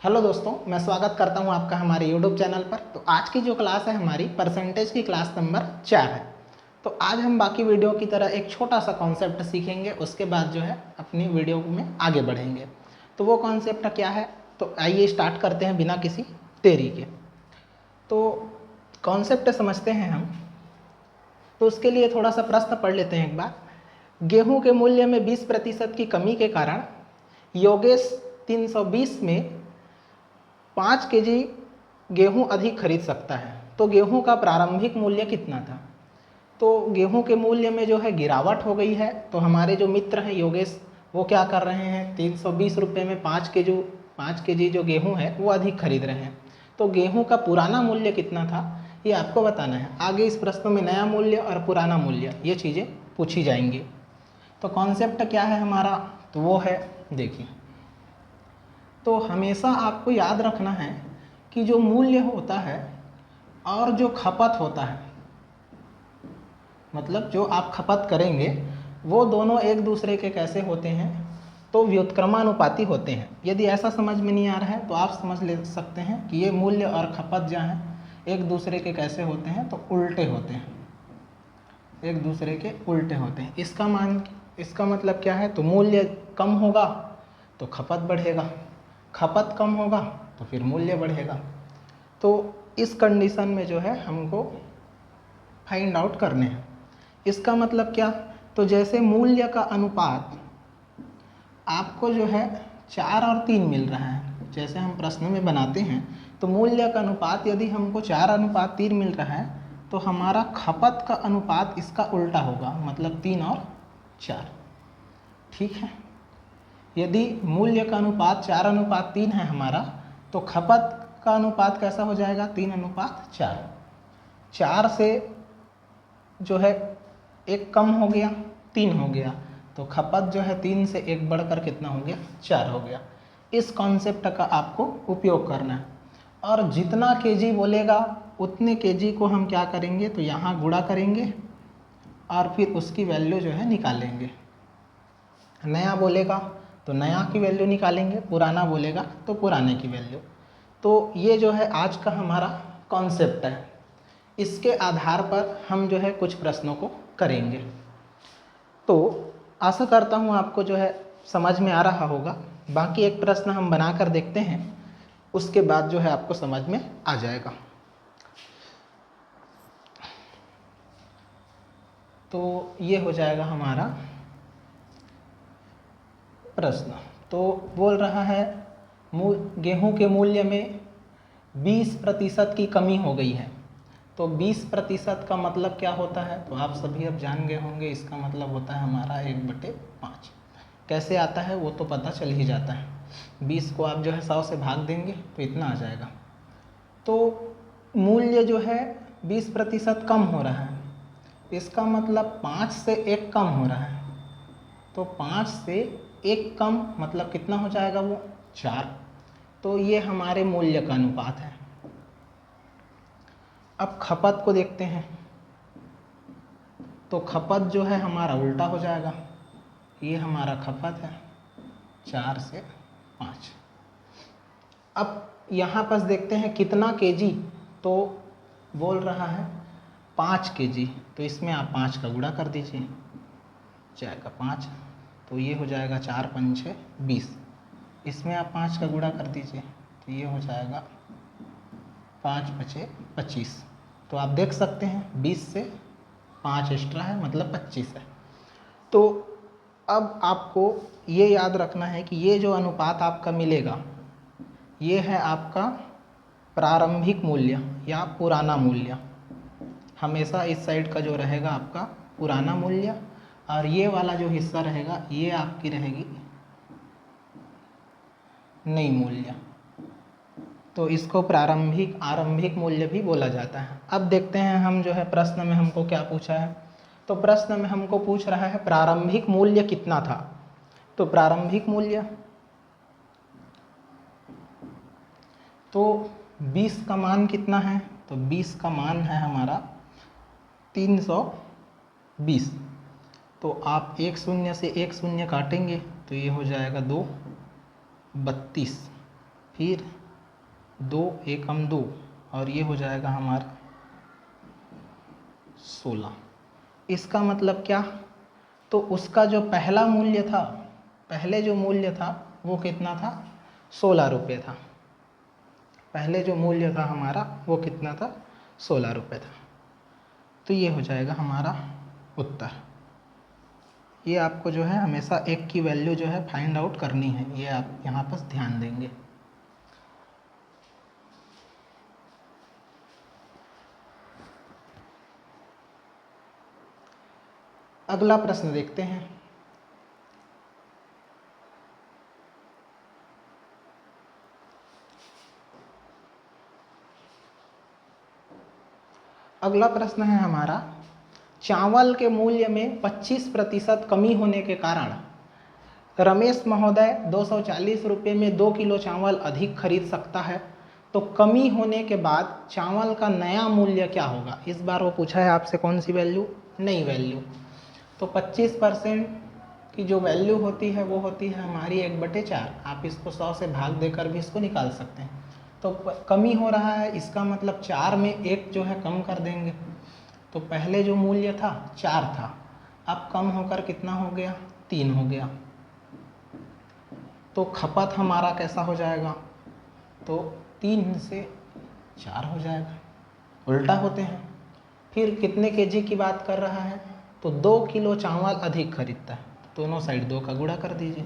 Hello दोस्तों, मैं स्वागत करता हूं आपका हमारे यूट्यूब चैनल पर। तो आज की जो क्लास है हमारी परसेंटेज की क्लास नंबर 4 है। तो आज हम बाकी वीडियो की तरह एक छोटा सा कॉन्सेप्ट सीखेंगे, उसके बाद जो है अपनी वीडियो में आगे बढ़ेंगे। तो वो कॉन्सेप्ट क्या है, तो आइए स्टार्ट करते हैं बिना किसी देरी के। तो कॉन्सेप्ट समझते हैं हम। तो उसके लिए थोड़ा सा प्रश्न पढ़ लेते हैं एक बार। गेहूं के मूल्य में 20% की कमी के कारण योगेश 320 में 5 केजी गेहूं अधिक खरीद सकता है। तो गेहूं का प्रारंभिक मूल्य कितना था? तो गेहूं के मूल्य में जो है गिरावट हो गई है। तो हमारे जो मित्र हैं योगेश, वो क्या कर रहे हैं, 320 रुपये में 5 केजी जो गेहूं है वो अधिक खरीद रहे हैं। तो गेहूं का पुराना मूल्य कितना था ये आपको बताना है। आगे इस प्रश्न में नया मूल्य और पुराना मूल्य ये चीज़ें पूछी जाएंगी। तो कॉन्सेप्ट क्या है हमारा, तो वो है, देखिए, तो हमेशा आपको याद रखना है कि जो मूल्य होता है और जो खपत होता है, मतलब जो आप खपत करेंगे, वो दोनों एक दूसरे के कैसे होते हैं, तो व्युत्क्रमानुपाती होते हैं। यदि ऐसा समझ में नहीं आ रहा है तो आप समझ ले सकते हैं कि ये मूल्य और खपत जो हैं एक दूसरे के कैसे होते हैं, तो उल्टे होते हैं, एक दूसरे के उल्टे होते हैं। इसका मतलब क्या है, तो मूल्य कम होगा तो खपत बढ़ेगा, खपत कम होगा तो फिर मूल्य बढ़ेगा। तो इस कंडीशन में जो है हमको फाइंड आउट करने हैं। इसका मतलब क्या, तो जैसे मूल्य का अनुपात आपको जो है 4 और 3 मिल रहा है, जैसे हम प्रश्न में बनाते हैं, तो मूल्य का अनुपात यदि हमको 4:3 मिल रहा है तो हमारा खपत का अनुपात इसका उल्टा होगा, मतलब 3 और 4। ठीक है, यदि मूल्य का अनुपात 4:3 है हमारा, तो खपत का अनुपात कैसा हो जाएगा, 3:4। 4 से जो है 1 कम हो गया, 3 हो गया, तो खपत जो है 3 से 1 बढ़कर कितना हो गया, 4 हो गया। इस कॉन्सेप्ट का आपको उपयोग करना है। और जितना केजी बोलेगा उतने केजी को हम क्या करेंगे, तो यहाँ गुणा करेंगे और फिर उसकी वैल्यू जो है निकालेंगे। नया बोलेगा तो नया की वैल्यू निकालेंगे, पुराना बोलेगा तो पुराने की वैल्यू। तो ये जो है आज का हमारा कॉन्सेप्ट है। इसके आधार पर हम जो है कुछ प्रश्नों को करेंगे। तो आशा करता हूँ आपको जो है समझ में आ रहा होगा। बाकी एक प्रश्न हम बना कर देखते हैं, उसके बाद जो है आपको समझ में आ जाएगा। तो ये हो जाएगा हमारा प्रश्न। तो बोल रहा है गेहूं के मूल्य में 20% की कमी हो गई है। तो 20% का मतलब क्या होता है, तो आप सभी अब जान गए होंगे। इसका मतलब होता है हमारा 1/5। कैसे आता है वो तो पता चल ही जाता है। 20 को आप जो है 100 से भाग देंगे तो इतना आ जाएगा। तो मूल्य जो है 20% कम हो रहा है, इसका मतलब 5 से 1 कम हो रहा है। तो 5 से 1 कम मतलब कितना हो जाएगा, वो 4। तो ये हमारे मूल्य का अनुपात है। अब खपत को देखते हैं, तो खपत जो है हमारा उल्टा हो जाएगा। ये हमारा खपत है 4 से 5। अब यहाँ पर देखते हैं कितना केजी, तो बोल रहा है 5 केजी। तो इसमें आप 5 का गुणा कर दीजिए, जाएगा 5। तो ये हो जाएगा 4 पंचे 20। इसमें आप 5 का गुणा कर दीजिए, तो ये हो जाएगा 5 बचे 25। तो आप देख सकते हैं 20 से 5 एक्स्ट्रा है, मतलब 25 है। तो अब आपको ये याद रखना है कि ये जो अनुपात आपका मिलेगा, ये है आपका प्रारंभिक मूल्य या पुराना मूल्य। हमेशा इस साइड का जो रहेगा आपका पुराना मूल्य, और ये वाला जो हिस्सा रहेगा ये आपकी रहेगी नई मूल्य। तो इसको आरंभिक मूल्य भी बोला जाता है। अब देखते हैं हम जो है प्रश्न में हमको क्या पूछा है। तो प्रश्न में हमको पूछ रहा है प्रारंभिक मूल्य कितना था। तो प्रारंभिक मूल्य, तो 20 का मान कितना है, तो 20 का मान है हमारा 320। तो आप 1 शून्य से 1 शून्य काटेंगे तो ये हो जाएगा 2 32। फिर 2 एकम 2 और ये हो जाएगा हमारा 16। इसका मतलब क्या, तो उसका जो पहला मूल्य था, पहले जो मूल्य था वो कितना था, 16 रुपये था। पहले जो मूल्य था हमारा वो कितना था, 16 रुपये था। तो ये हो जाएगा हमारा उत्तर। ये आपको जो है हमेशा एक की वैल्यू जो है फाइंड आउट करनी है, ये आप यहाँ पर ध्यान देंगे। अगला प्रश्न देखते हैं। अगला प्रश्न है हमारा, चावल के मूल्य में 25% कमी होने के कारण रमेश महोदय 240 रुपये में 2 किलो चावल अधिक खरीद सकता है, तो कमी होने के बाद चावल का नया मूल्य क्या होगा। इस बार वो पूछा है आपसे कौन सी वैल्यू, नई वैल्यू। तो 25% की जो वैल्यू होती है वो होती है हमारी 1/4। आप इसको 100 से भाग देकर भी इसको निकाल सकते हैं। तो कमी हो रहा है, इसका मतलब 4 में 1 जो है कम कर देंगे। तो पहले जो मूल्य था 4 था, अब कम होकर कितना हो गया, 3 हो गया। तो खपत हमारा कैसा हो जाएगा, तो 3 से 4 हो जाएगा, उल्टा होते हैं। फिर कितने केजी की बात कर रहा है, तो 2 किलो चावल अधिक खरीदता है, दोनों साइड 2 का गुणा कर दीजिए,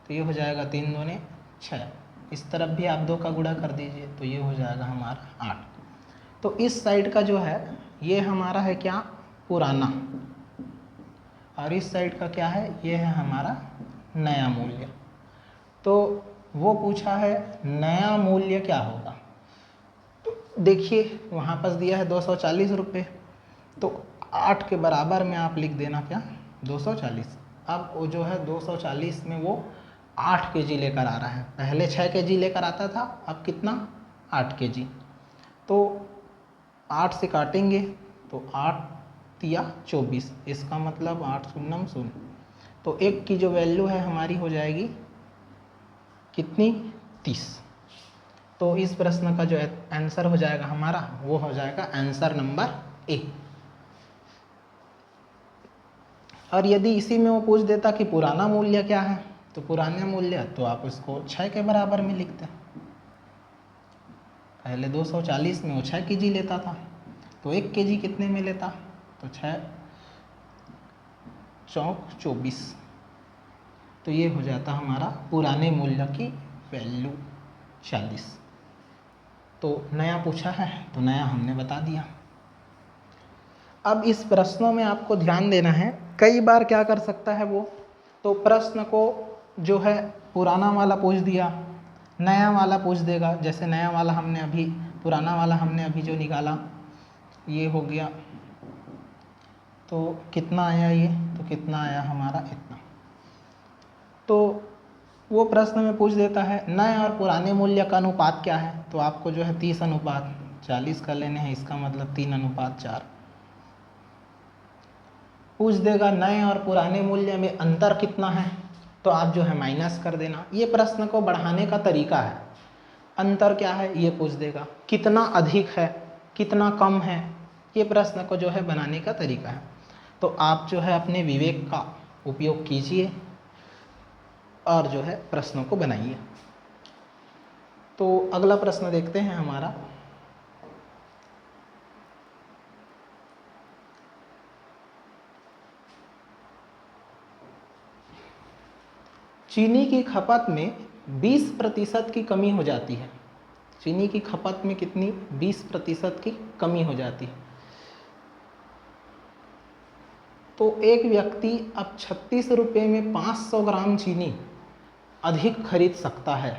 तो ये हो जाएगा 3 दूने 6। इस तरफ भी आप 2 का गुणा कर दीजिए, तो ये हो जाएगा हमारा 8। तो इस साइड का जो है ये हमारा है क्या, पुराना, और इस साइड का क्या है, ये है हमारा नया मूल्य। तो वो पूछा है नया मूल्य क्या होगा। तो देखिए वहाँ पर दिया है 240 रुपये, तो 8 के बराबर में आप लिख देना क्या, 240। अब वो जो है 240 में वो 8 केजी लेकर आ रहा है, पहले 6 केजी लेकर आता था, अब कितना, 8 केजी। तो 8 से काटेंगे तो 8 तिया 24, इसका मतलब 8 शून्यम 0। तो 1 की जो वैल्यू है हमारी हो जाएगी कितनी, 30। तो इस प्रश्न का जो आंसर हो जाएगा हमारा वो हो जाएगा आंसर नंबर ए। और यदि इसी में वो पूछ देता कि पुराना मूल्य क्या है, तो पुराना मूल्य तो आप उसको 6 के बराबर में लिखते। पहले 240 में वो 6 केजी लेता था, तो 1 केजी कितने में लेता, तो 6 चौक 24। तो ये हो जाता हमारा पुराने मूल्य की वैल्यू 40। तो नया पूछा है तो नया हमने बता दिया। अब इस प्रश्नों में आपको ध्यान देना है, कई बार क्या कर सकता है वो, तो प्रश्न को जो है पुराना वाला पूछ दिया, नया वाला पूछ देगा। जैसे नया वाला हमने अभी, पुराना वाला हमने अभी जो निकाला ये हो गया, तो कितना आया ये, तो कितना आया हमारा इतना। तो वो प्रश्न में पूछ देता है नए और पुराने मूल्य का अनुपात क्या है, तो आपको जो है 30:40 कर लेने हैं, इसका मतलब 3:4। पूछ देगा नए और पुराने मूल्य में अंतर कितना है, तो आप जो है माइनस कर देना। ये प्रश्न को बढ़ाने का तरीका है। अंतर क्या है ये पूछ देगा, कितना अधिक है कितना कम है, ये प्रश्न को जो है बनाने का तरीका है। तो आप जो है अपने विवेक का उपयोग कीजिए और जो है प्रश्नों को बनाइए। तो अगला प्रश्न देखते हैं हमारा, चीनी की खपत में 20% की कमी हो जाती है। चीनी की खपत में कितनी, 20% की कमी हो जाती है। तो एक व्यक्ति अब 36 रुपये में 500 ग्राम चीनी अधिक खरीद सकता है।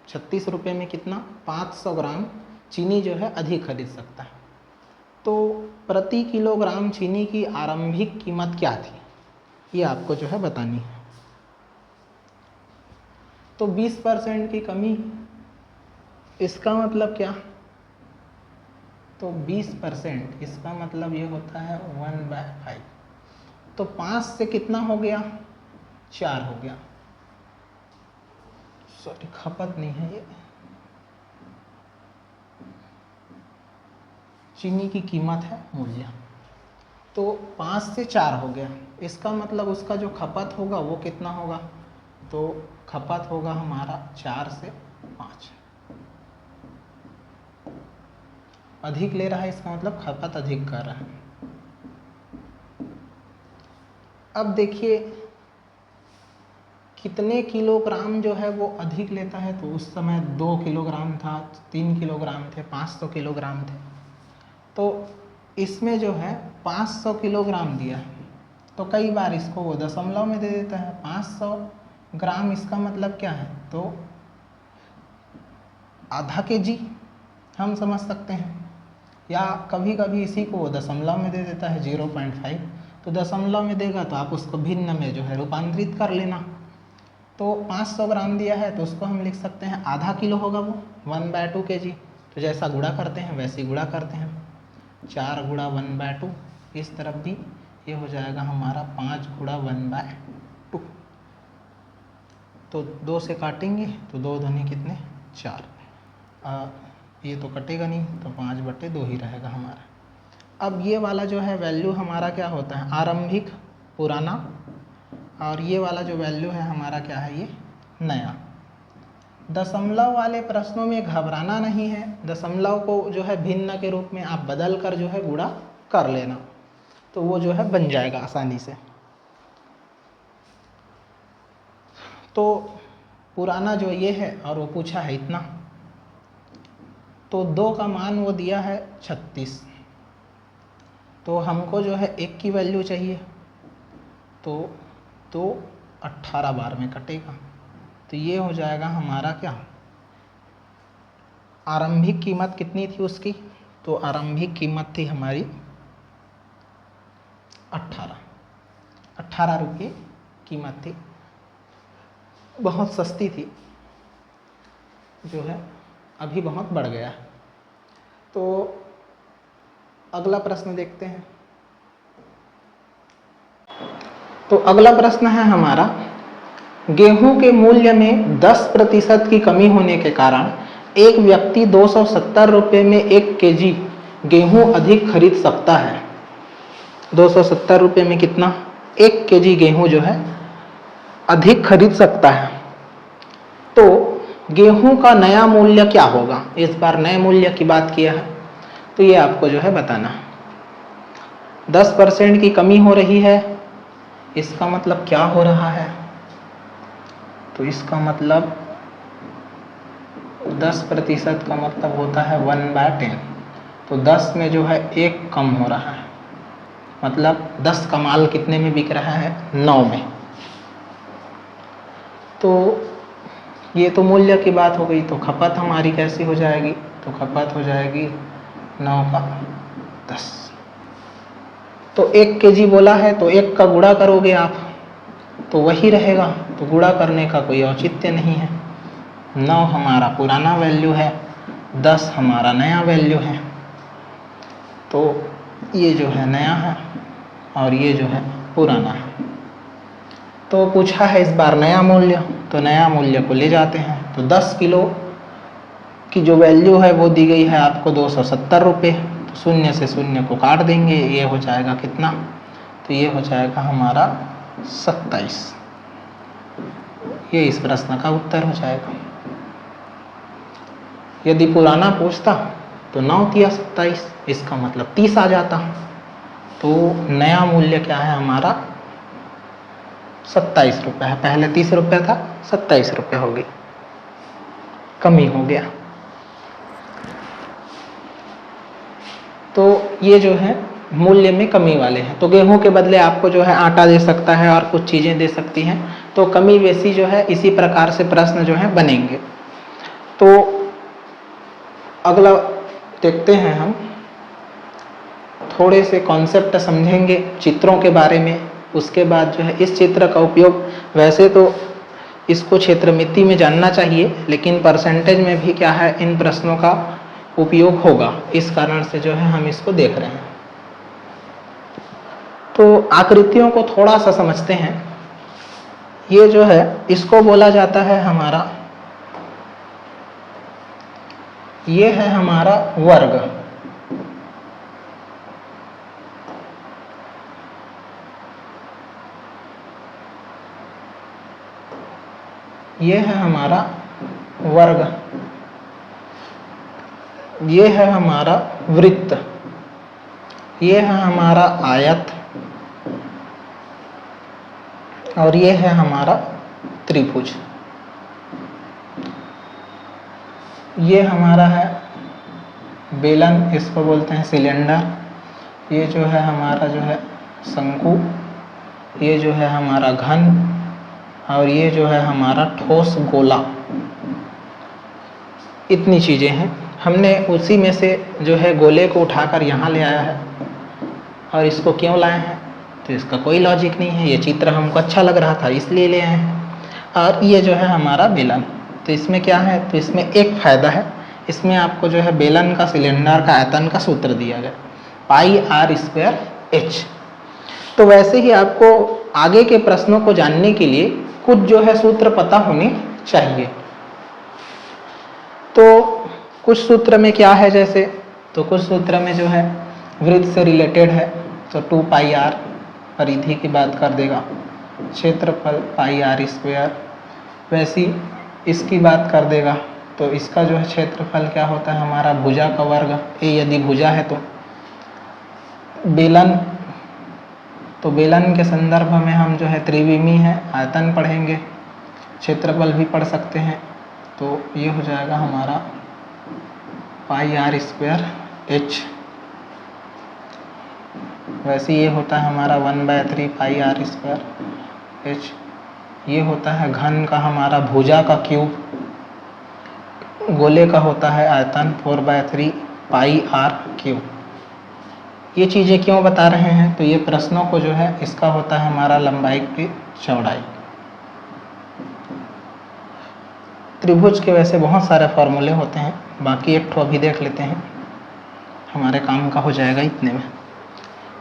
36 रुपये में कितना, 500 ग्राम चीनी जो है अधिक खरीद सकता है। तो प्रति किलोग्राम चीनी की आरंभिक कीमत क्या थी, ये आपको जो है बतानी है। तो 20% की कमी, इसका मतलब क्या, तो 20% इसका मतलब ये होता है 1/5। तो 5 से कितना हो गया, 4 हो गया, सॉरी खपत नहीं है ये, चीनी की कीमत है मूल्य। तो 5 से 4 हो गया, इसका मतलब उसका जो खपत होगा वो कितना होगा, तो खपत होगा हमारा 4 से 5। अधिक ले रहा है, इसका मतलब खपत अधिक कर रहा है। अब देखिए कितने किलोग्राम जो है वो अधिक लेता है, तो उस समय 2 किलोग्राम था, 3 किलोग्राम थे, 500 किलोग्राम थे। तो इसमें जो है 500 किलोग्राम दिया है, तो कई बार इसको वो दशमलव में दे देता है। 500 ग्राम इसका मतलब क्या है, तो आधा केजी हम समझ सकते हैं, या कभी कभी इसी को वो दशमलव में दे देता है 0.5, तो दशमलव में देगा तो आप उसको भिन्न में जो है रूपांतरित कर लेना। तो 500 ग्राम दिया है तो उसको हम लिख सकते हैं आधा किलो होगा वो, 1/2 kg। तो जैसा गुणा करते हैं वैसे ही गुणा करते हैं, 4 गुणा 1/2, इस तरफ भी ये हो जाएगा हमारा 5 गुणा 1/2। तो 2 से काटेंगे तो 2 दूनी कितने 4, ये तो कटेगा नहीं, तो 5/2 ही रहेगा हमारा। अब ये वाला जो है वैल्यू हमारा क्या होता है, आरंभिक पुराना, और ये वाला जो वैल्यू है हमारा क्या है, ये नया। दशमलव वाले प्रश्नों में घबराना नहीं है, दशमलव को जो है भिन्न के रूप में आप बदल कर जो है गुणा कर लेना, तो वो जो है बन जाएगा आसानी से। तो पुराना जो ये है और वो पूछा है इतना, तो 2 का मान वो दिया है 36, तो हमको जो है 1 की वैल्यू चाहिए, तो 2 18 बार में कटेगा, तो ये हो जाएगा हमारा क्या, आरंभिक कीमत कितनी थी उसकी, तो आरंभिक कीमत थी हमारी 18 रुपये कीमत थी, बहुत सस्ती थी, जो है अभी बहुत बढ़ गया है। तो अगला प्रश्न देखते हैं। तो अगला प्रश्न है हमारा, गेहूं के मूल्य में 10% की कमी होने के कारण एक व्यक्ति 270 रुपये में 1 केजी गेहूं अधिक खरीद सकता है। 270 रुपये में कितना, 1 केजी गेहूं जो है अधिक खरीद सकता है। तो गेहूं का नया मूल्य क्या होगा, इस बार नए मूल्य की बात किया है, तो ये आपको जो है बताना। 10% की कमी हो रही है, इसका मतलब क्या हो रहा है, तो इसका मतलब 10% का मतलब होता है 1/10, तो 10 में जो है 1 कम हो रहा है, मतलब 10 का माल कितने में बिक रहा है, 9 में। तो ये तो मूल्य की बात हो गई, तो खपत हमारी कैसी हो जाएगी, तो खपत हो जाएगी 9 का 10। तो 1 केजी बोला है, तो 1 का गुणा करोगे आप तो वही रहेगा, तो गुणा करने का कोई औचित्य नहीं है। 9 हमारा पुराना वैल्यू है, 10 हमारा नया वैल्यू है, तो ये जो है नया है और ये जो है पुराना है। तो पूछा है इस बार नया मूल्य, तो नया मूल्य को ले जाते हैं। तो 10 किलो की जो वैल्यू है वो दी गई है आपको 270 रुपये, तो 0 से 0 को काट देंगे, ये हो जाएगा कितना, तो ये हो जाएगा हमारा 27। ये इस प्रश्न का उत्तर हो जाएगा। यदि पुराना पूछता तो 9 तिया 27, इसका मतलब 30 आ जाता। तो नया मूल्य क्या है हमारा 27 रुपये है, पहले 30 रुपये था, 27 रुपये हो गई, कमी हो गया। तो ये जो है मूल्य में कमी वाले हैं। तो गेहूं के बदले आपको जो है आटा दे सकता है और कुछ चीज़ें दे सकती हैं, तो कमी बेसी जो है इसी प्रकार से प्रश्न जो है बनेंगे। तो अगला देखते हैं हम, थोड़े से कॉन्सेप्ट समझेंगे चित्रों के बारे में, उसके बाद जो है इस चित्र का उपयोग, वैसे तो इसको क्षेत्रमिति में जानना चाहिए, लेकिन परसेंटेज में भी क्या है इन प्रश्नों का उपयोग होगा, इस कारण से जो है हम इसको देख रहे हैं। तो आकृतियों को थोड़ा सा समझते हैं। ये जो है इसको बोला जाता है हमारा ये है हमारा वर्ग, ये है हमारा वर्ग, ये है हमारा वृत्त, ये है हमारा आयत, और ये है हमारा त्रिभुज। ये हमारा है बेलन, इसको बोलते हैं सिलेंडर। ये जो है हमारा जो है शंकु, ये जो है हमारा घन, और ये जो है हमारा ठोस गोला। इतनी चीज़ें हैं। हमने उसी में से जो है गोले को उठाकर यहाँ ले आया है, और इसको क्यों लाए हैं तो इसका कोई लॉजिक नहीं है, ये चित्र हमको अच्छा लग रहा था इसलिए ले आए हैं। और ये जो है हमारा बेलन, तो इसमें क्या है, तो इसमें एक फ़ायदा है, इसमें आपको जो है बेलन का सिलेंडर का आयतन का सूत्र दिया गया πr²h। तो वैसे ही आपको आगे के प्रश्नों को जानने के लिए कुछ जो है सूत्र पता होने चाहिए। तो कुछ सूत्र में क्या है, जैसे तो कुछ सूत्र में जो है वृत्त से रिलेटेड है, तो 2πr परिधि की बात कर देगा, क्षेत्रफल πr²। वैसी इसकी बात कर देगा, तो इसका जो है क्षेत्रफल क्या होता है हमारा भुजा का वर्ग, ये यदि भुजा है। तो बेलन, तो बेलन के संदर्भ में हम जो है त्रिविमी है, आयतन पढ़ेंगे, क्षेत्रफल भी पढ़ सकते हैं। तो ये हो जाएगा हमारा πr²h। वैसे ये होता है हमारा 1/3 πr²h। ये होता है घन का हमारा भुजा का क्यूब, गोले का होता है आयतन 4/3 πr³। ये चीज़ें क्यों बता रहे हैं, तो ये प्रश्नों को जो है इसका होता है हमारा लंबाई की चौड़ाई। त्रिभुज के वैसे बहुत सारे फॉर्मूले होते हैं, बाकी एक ठो अभी देख लेते हैं, हमारे काम का हो जाएगा इतने में।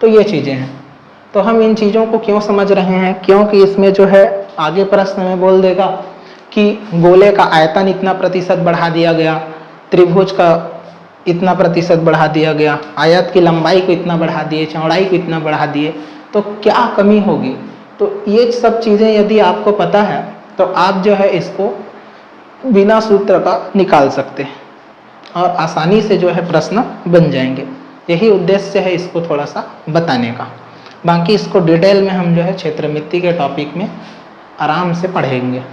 तो ये चीज़ें हैं। तो हम इन चीज़ों को क्यों समझ रहे हैं, क्योंकि इसमें जो है आगे प्रश्न में बोल देगा कि गोले का आयतन इतना प्रतिशत बढ़ा दिया गया, त्रिभुज का इतना प्रतिशत बढ़ा दिया गया, आयत की लंबाई को इतना बढ़ा दिए, चौड़ाई को इतना बढ़ा दिए, तो क्या कमी होगी। तो ये सब चीज़ें यदि आपको पता है तो आप जो है इसको बिना सूत्र का निकाल सकते हैं और आसानी से जो है प्रश्न बन जाएंगे। यही उद्देश्य है इसको थोड़ा सा बताने का। बाकी इसको डिटेल में हम जो है क्षेत्रमिति के टॉपिक में आराम से पढ़ेंगे।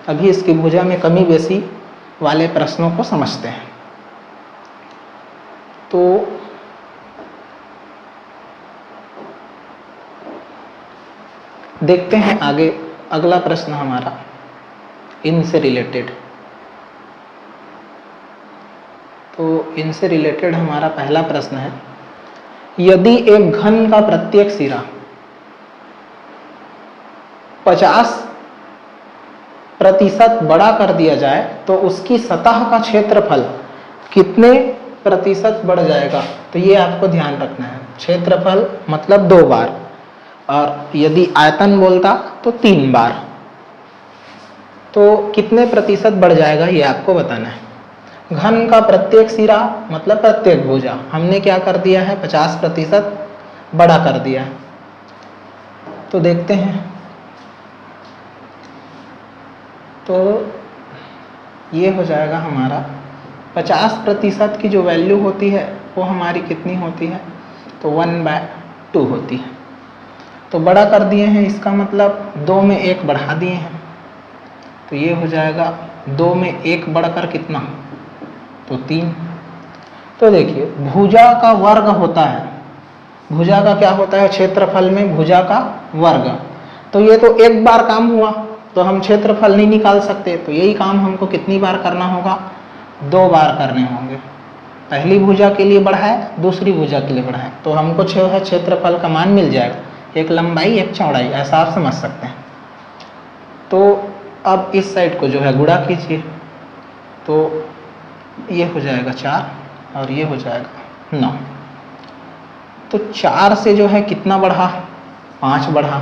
अभी इसकी भुजा में कमी बेसी वाले प्रश्नों को समझते हैं। तो देखते हैं आगे अगला प्रश्न हमारा इनसे रिलेटेड। तो इनसे रिलेटेड हमारा पहला प्रश्न है, यदि एक घन का प्रत्येक सिरा 50% बड़ा कर दिया जाए तो उसकी सतह का क्षेत्रफल कितने प्रतिशत बढ़ जाएगा। तो ये आपको ध्यान रखना है, क्षेत्रफल मतलब 2 बार, और यदि आयतन बोलता तो 3 बार। तो कितने प्रतिशत बढ़ जाएगा ये आपको बताना है। घन का प्रत्येक सिरा मतलब प्रत्येक भुजा हमने क्या कर दिया है, 50% बड़ा कर दिया है। तो देखते हैं, तो ये हो जाएगा हमारा 50% की जो वैल्यू होती है वो हमारी कितनी होती है, तो 1/2 होती है। तो बड़ा कर दिए हैं, इसका मतलब 2 में 1 बढ़ा दिए हैं। तो ये हो जाएगा 2 में 1 बढ़कर कितना, तो 3। तो देखिए भुजा का वर्ग होता है, भुजा का क्या होता है, क्षेत्रफल में भुजा का वर्ग। तो ये तो एक बार काम हुआ, तो हम क्षेत्रफल नहीं निकाल सकते। तो यही काम हमको कितनी बार करना होगा, 2 बार करने होंगे। पहली भुजा के लिए बढ़ाए, दूसरी भुजा के लिए बढ़ाए, तो हमको जो है क्षेत्रफल का मान मिल जाएगा, एक लंबाई एक चौड़ाई, ऐसा आप समझ सकते हैं। तो अब इस साइड को जो है गुणा कीजिए, तो ये हो जाएगा 4 और ये हो जाएगा 9। तो 4 से जो है कितना बढ़ा, 5 बढ़ा।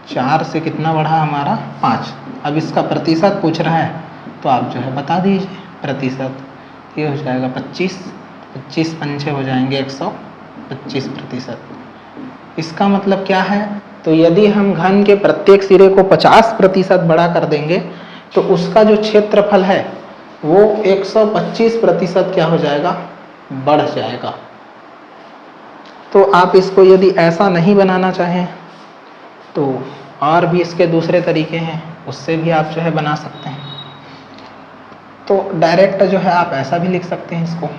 4 से कितना बढ़ा हमारा, 5। अब इसका प्रतिशत पूछ रहा है तो आप जो है बता दीजिए। प्रतिशत, ये हो जाएगा 25, 25 पंचे हो जाएंगे 125%। इसका मतलब क्या है, तो यदि हम घन के प्रत्येक सिरे को 50% बड़ा कर देंगे तो उसका जो क्षेत्रफल है वो 125% क्या हो जाएगा, बढ़ जाएगा। तो आप इसको यदि ऐसा नहीं बनाना चाहें तो और भी इसके दूसरे तरीके हैं, उससे भी आप जो है बना सकते हैं। तो डायरेक्ट जो है आप ऐसा भी लिख सकते हैं इसको,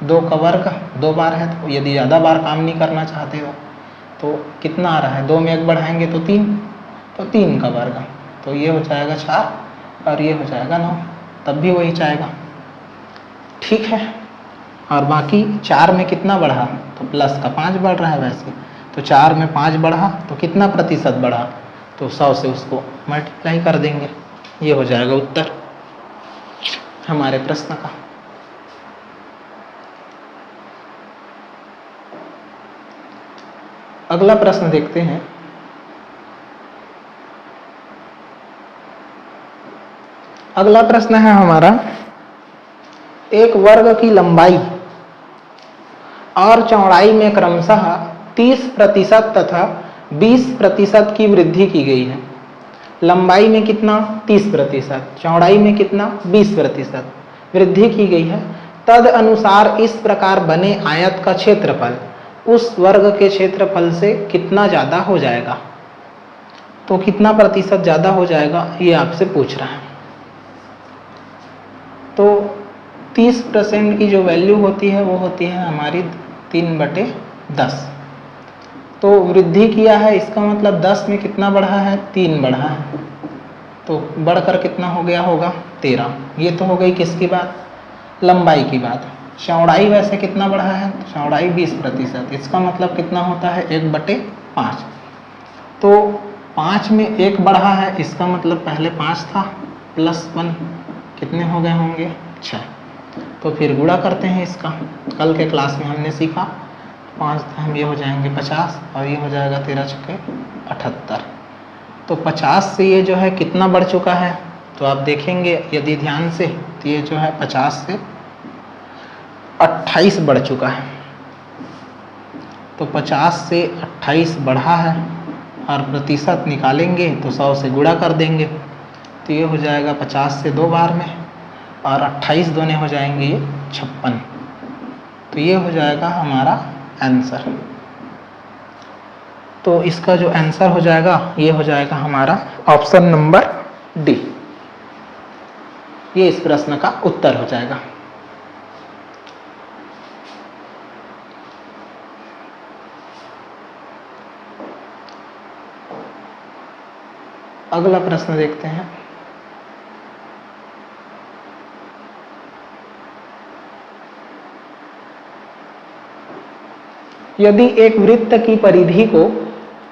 2 का वर्ग 2 बार है, तो यदि ज़्यादा बार काम नहीं करना चाहते हो तो कितना आ रहा है, 2 में 1 बढ़ाएंगे तो 3, तो 3 का वर्ग, तो ये हो जाएगा 4 और ये हो जाएगा 9, तब भी वही जाएगा। ठीक है, और बाकी 4 में कितना बढ़ा, तो प्लस का 5 बढ़ रहा है वैसे, तो 4 में 5 बढ़ा तो कितना प्रतिशत बढ़ा, तो 100 से उसको मल्टीप्लाई कर देंगे, ये हो जाएगा उत्तर हमारे प्रश्न का। अगला प्रश्न देखते हैं। अगला प्रश्न है हमारा, एक वर्ग की लंबाई और चौड़ाई में क्रमशः 30% तथा 20% की वृद्धि की गई है। लंबाई में कितना 30%, चौड़ाई में कितना 20% वृद्धि की गई है। तद अनुसार इस प्रकार बने आयत का क्षेत्रफल उस वर्ग के क्षेत्रफल से कितना ज़्यादा हो जाएगा। तो कितना प्रतिशत ज़्यादा हो जाएगा ये आपसे पूछ रहा है। तो 30% की जो वैल्यू होती है वो होती है हमारी 3/10। तो वृद्धि किया है, इसका मतलब 10 में कितना बढ़ा है, 3 बढ़ा है, तो बढ़कर कितना हो गया होगा 13। ये तो हो गई किसकी बात, लंबाई की बात। चौड़ाई वैसे कितना बढ़ा है, चौड़ाई 20%, इसका मतलब कितना होता है 1/5। तो 5 में 1 बढ़ा है, इसका मतलब पहले 5 था प्लस 1 कितने हो गए होंगे 6। तो फिर गुणा करते हैं इसका, कल के क्लास में हमने सीखा 5 हम ये हो जाएंगे 50 और ये हो जाएगा 13 छक्के 78। तो 50 से ये जो है कितना बढ़ चुका है, तो आप देखेंगे यदि ध्यान से तो ये जो है 50 से 28 बढ़ चुका है। तो 50 से 28 बढ़ा है और प्रतिशत निकालेंगे तो 100 से गुणा कर देंगे, तो ये हो जाएगा 50 से 2 बार में और 28 दूने हो जाएंगे ये 56। तो ये हो जाएगा हमारा आंसर। तो इसका जो आंसर हो जाएगा ये हो जाएगा हमारा ऑप्शन नंबर डी, ये इस प्रश्न का उत्तर हो जाएगा। अगला प्रश्न देखते हैं। यदि एक वृत्त की परिधि को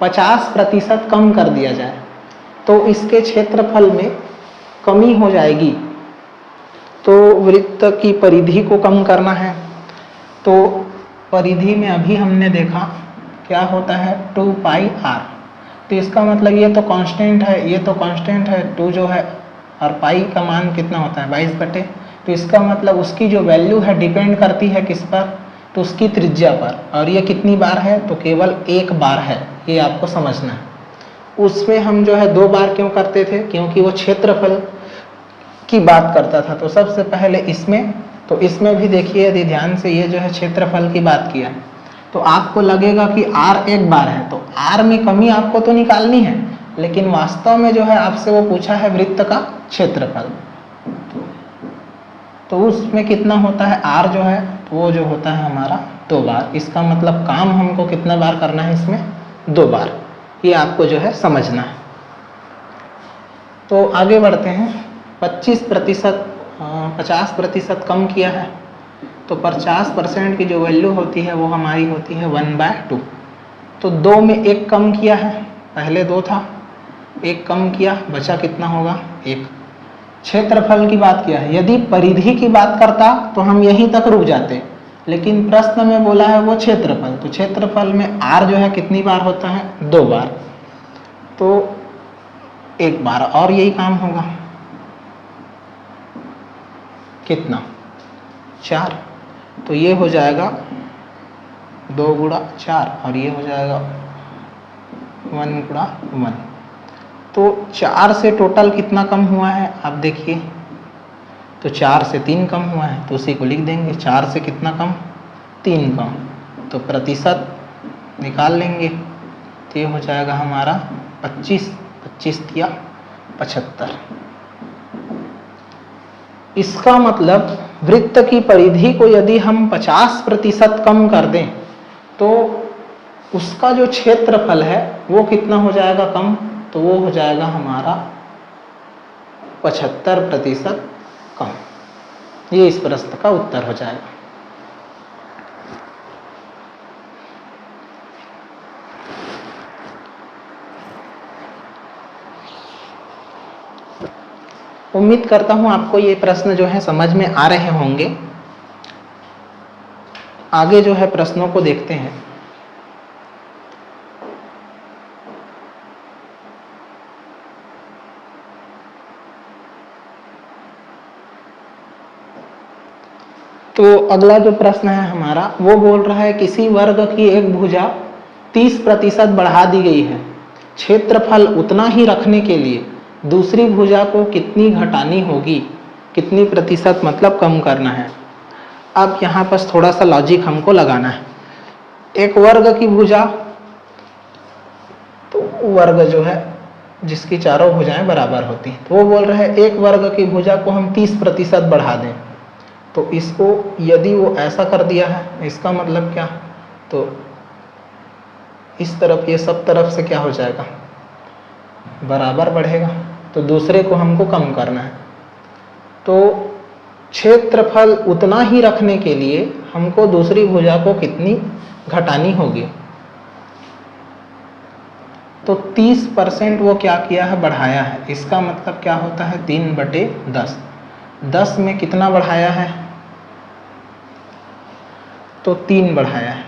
50% कम कर दिया जाए तो इसके क्षेत्रफल में कमी हो जाएगी। तो वृत्त की परिधि को कम करना है, तो परिधि में अभी हमने देखा क्या होता है 2πr। तो इसका मतलब ये तो कांस्टेंट है, ये तो कांस्टेंट है 2 जो है, और पाई का मान कितना होता है 22/। तो इसका मतलब उसकी जो वैल्यू है डिपेंड करती है किस पर, तो उसकी त्रिज्या पर, और ये कितनी बार है तो केवल 1 बार है, ये आपको समझना है। उसमें हम जो है 2 बार क्यों करते थे, क्योंकि वो क्षेत्रफल की बात करता था। तो सबसे पहले इसमें, तो इसमें भी देखिए यदि ध्यान से ये जो है क्षेत्रफल की बात किया, तो आपको लगेगा कि r 1 बार है, तो r में कमी आपको तो निकालनी है, लेकिन वास्तव में जो है आपसे वो पूछा है वृत्त का क्षेत्रफल, तो उसमें कितना होता है r जो है वो जो होता है हमारा 2 बार। इसका मतलब काम हमको कितना बार करना है इसमें 2 बार, ये आपको जो है समझना है। तो आगे बढ़ते हैं। 50% कम किया है, तो 50% की जो वैल्यू होती है वो हमारी होती है 1/2। तो 2 में 1 कम किया है, पहले 2 था, 1 कम किया, बचा कितना होगा 1। क्षेत्रफल की बात किया है, यदि परिधि की बात करता तो हम यहीं तक रुक जाते, लेकिन प्रश्न में बोला है वो क्षेत्रफल, तो क्षेत्रफल में r जो है कितनी बार होता है 2 बार, तो 1 बार और यही काम होगा। कितना 4, तो ये हो जाएगा 2 गुणा 4 और ये हो जाएगा 1 गुणा 1। तो 4 से टोटल कितना कम हुआ है आप देखिए, तो 4 से 3 कम हुआ है, तो उसी को लिख देंगे 4 से कितना कम 3 कम, तो प्रतिशत निकाल लेंगे, तो ये हो जाएगा हमारा 25, 25 या 75। इसका मतलब वृत्त की परिधि को यदि हम 50% कम कर दें तो उसका जो क्षेत्रफल है वो कितना हो जाएगा कम, तो वो हो जाएगा हमारा 75% कम। ये इस प्रश्न का उत्तर हो जाएगा। उम्मीद करता हूं आपको ये प्रश्न जो है समझ में आ रहे होंगे। आगे जो है प्रश्नों को देखते हैं। तो अगला जो प्रश्न है हमारा वो बोल रहा है किसी वर्ग की एक भुजा 30% बढ़ा दी गई है, क्षेत्रफल उतना ही रखने के लिए दूसरी भुजा को कितनी घटानी होगी, कितनी प्रतिशत मतलब कम करना है। अब यहाँ पर थोड़ा सा लॉजिक हमको लगाना है। एक वर्ग की भुजा, तो वर्ग जो है जिसकी चारों भुजाएं बराबर होती हैं, तो वो बोल रहे हैं एक वर्ग की भुजा को हम 30% बढ़ा दें, तो इसको यदि वो ऐसा कर दिया है, इसका मतलब क्या, तो इस तरफ ये सब तरफ से क्या हो जाएगा, बराबर बढ़ेगा, तो दूसरे को हमको कम करना है। तो क्षेत्रफल उतना ही रखने के लिए हमको दूसरी भुजा को कितनी घटानी होगी, तो 30% वो क्या किया है, बढ़ाया है। इसका मतलब क्या होता है 3/10। 10 में कितना बढ़ाया है, तो 3 बढ़ाया है।